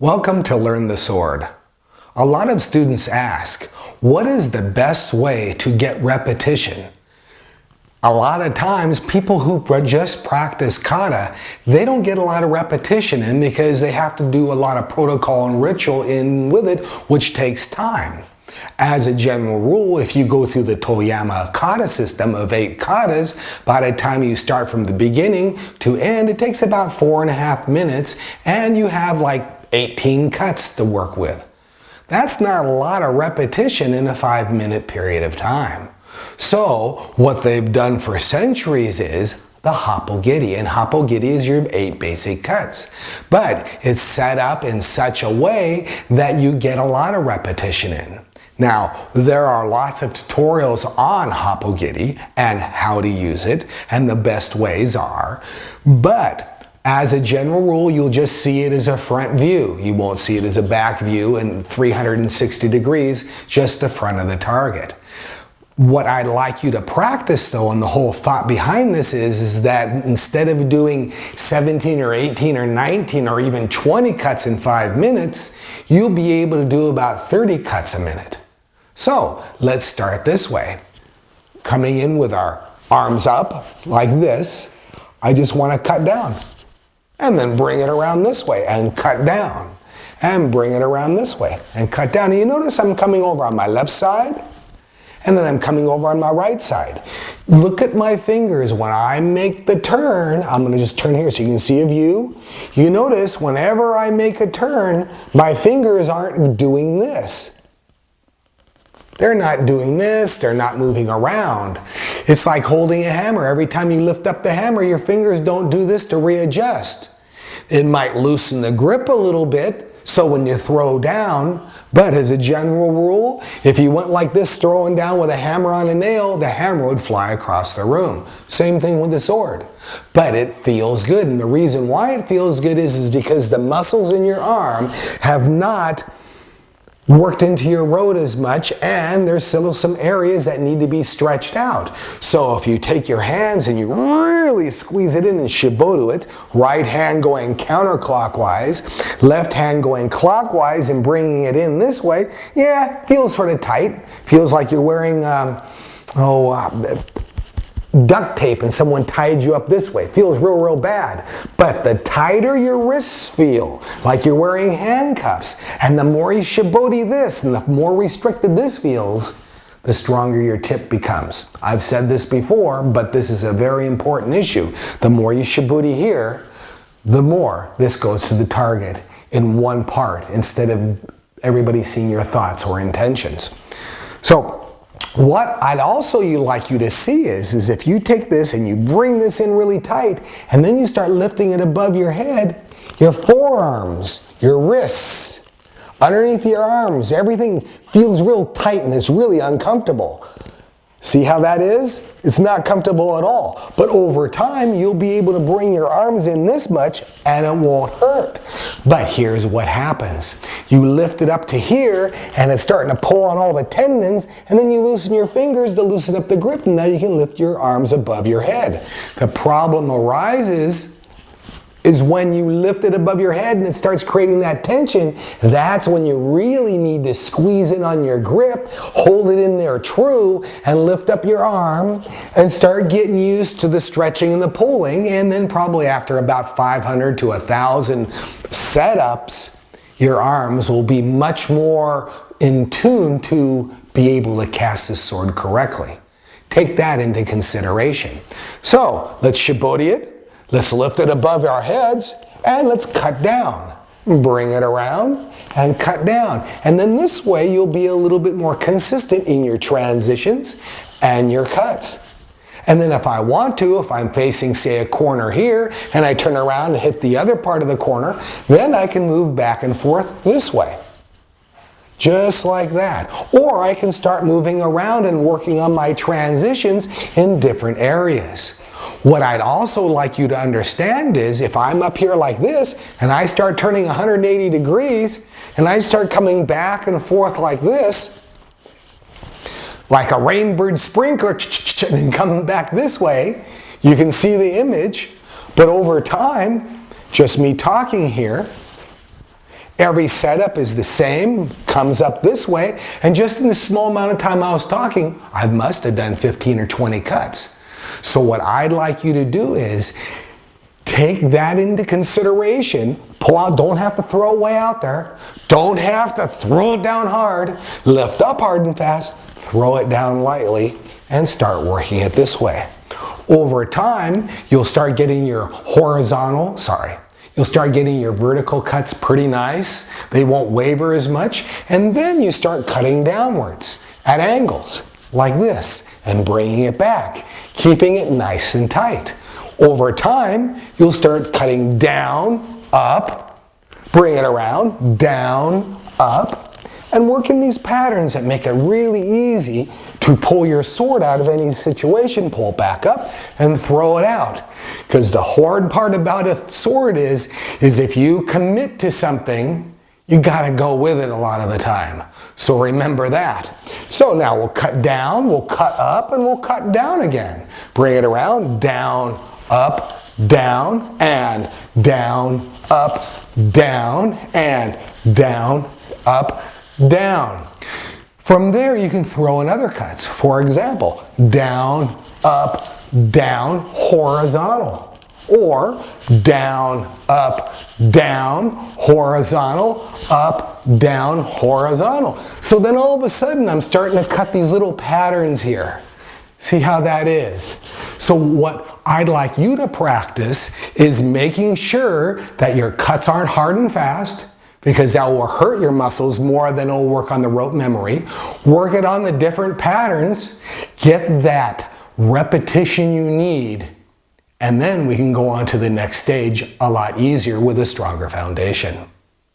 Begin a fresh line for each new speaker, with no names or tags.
Welcome to Learn the Sword. A lot of students ask, what is the best way to get repetition? A lot of times, people who just practice kata, they don't get a lot of repetition in because they have to do a lot of protocol and ritual in with it, which takes time. As a general rule, if you go through the Toyama kata system of 8 katas, by the time you start from the beginning to end, it takes about 4.5 minutes, and you have like 18 cuts to work with. That's not a lot of repetition in a 5-minute period of time. So what they've done for centuries is the Happogiri, and Happogiri is your 8 basic cuts. But it's set up in such a way that you get a lot of repetition in. Now, there are lots of tutorials on Happogiri and how to use it, and the best ways are, but as a general rule, you'll just see it as a front view. You won't see it as a back view and 360 degrees, just the front of the target. What I'd like you to practice though, and the whole thought behind this is that instead of doing 17 or 18 or 19 or even 20 cuts in 5 minutes, you'll be able to do about 30 cuts a minute. So let's start this way. Coming in with our arms up like this, I just want to cut down. And then bring it around this way and cut down. And bring it around this way and cut down. And you notice I'm coming over on my left side, and then I'm coming over on my right side. Look at my fingers. When I make the turn, I'm going to just turn here so you can see a view. You notice whenever I make a turn, my fingers aren't doing this. They're not doing this, they're not moving around. It's like holding a hammer. Every time you lift up the hammer, your fingers don't do this to readjust. It might loosen the grip a little bit, so when you throw down, but as a general rule, if you went like this throwing down with a hammer on a nail, the hammer would fly across the room. Same thing with the sword. But it feels good, and the reason why it feels good is because the muscles in your arm have not worked into your road as much, and there's still some areas that need to be stretched out. So if you take your hands and you really squeeze it in and shibodu it, right hand going counterclockwise, left hand going clockwise and bringing it in this way, yeah, feels sort of tight. Feels like you're wearing duct tape and someone tied you up this way. It feels real bad. But the tighter your wrists feel, like you're wearing handcuffs, and the more you shibodi this and the more restricted this feels, the stronger your tip becomes. I've said this before, but this is a very important issue. The more you shibodi here, the more this goes to the target in one part instead of everybody seeing your thoughts or intentions. So what I'd also like you to see is if you take this and you bring this in really tight, and then you start lifting it above your head, your forearms, your wrists, underneath your arms, everything feels real tight and it's really uncomfortable. See how that is? It's not comfortable at all. But over time, you'll be able to bring your arms in this much and it won't hurt. But here's what happens. You lift it up to here and it's starting to pull on all the tendons, and then you loosen your fingers to loosen up the grip, and now you can lift your arms above your head. The problem arises is when you lift it above your head and it starts creating that tension. That's when you really need to squeeze in on your grip, hold it in there true, and lift up your arm and start getting used to the stretching and the pulling. And then probably after about 500 to 1,000 setups, your arms will be much more in tune to be able to cast this sword correctly. Take that into consideration. So let's shibodi it. Let's lift it above our heads and let's cut down. Bring it around and cut down. And then this way you'll be a little bit more consistent in your transitions and your cuts. And then if I want to, if I'm facing, say, a corner here, and I turn around and hit the other part of the corner, then I can move back and forth this way. Just like that. Or I can start moving around and working on my transitions in different areas. What I'd also like you to understand is if I'm up here like this and I start turning 180 degrees and I start coming back and forth like this, like a rainbird sprinkler, and coming back this way, you can see the image, but over time, just me talking here, Every setup is the same, comes up this way, and just in the small amount of time I was talking, I must have done 15 or 20 cuts. So what I'd like you to do is take that into consideration. Pull out, don't have to throw way out there. Don't have to throw it down hard. Lift up hard and fast, throw it down lightly, and start working it this way. Over time, you'll start getting your you'll start getting your vertical cuts pretty nice. They won't waver as much. And then you start cutting downwards at angles like this and bringing it back, keeping it nice and tight. Over time, you'll start cutting down, up, bring it around, down, up, and working these patterns that make it really easy to pull your sword out of any situation, pull it back up, and throw it out. Because the hard part about a sword is if you commit to something, you gotta go with it a lot of the time. So remember that. So now we'll cut down, we'll cut up, and we'll cut down again. Bring it around, down, up, down, and down, up, down, and down, up, down. From there, you can throw in other cuts. For example, down, up, down, horizontal. Or down, up, down, horizontal, up, down, horizontal. So then all of a sudden, I'm starting to cut these little patterns here. See how that is? So what I'd like you to practice is making sure that your cuts aren't hard and fast, because that will hurt your muscles more than it'll work on the rote memory. Work it on the different patterns. Get that repetition you need. And then we can go on to the next stage a lot easier with a stronger foundation.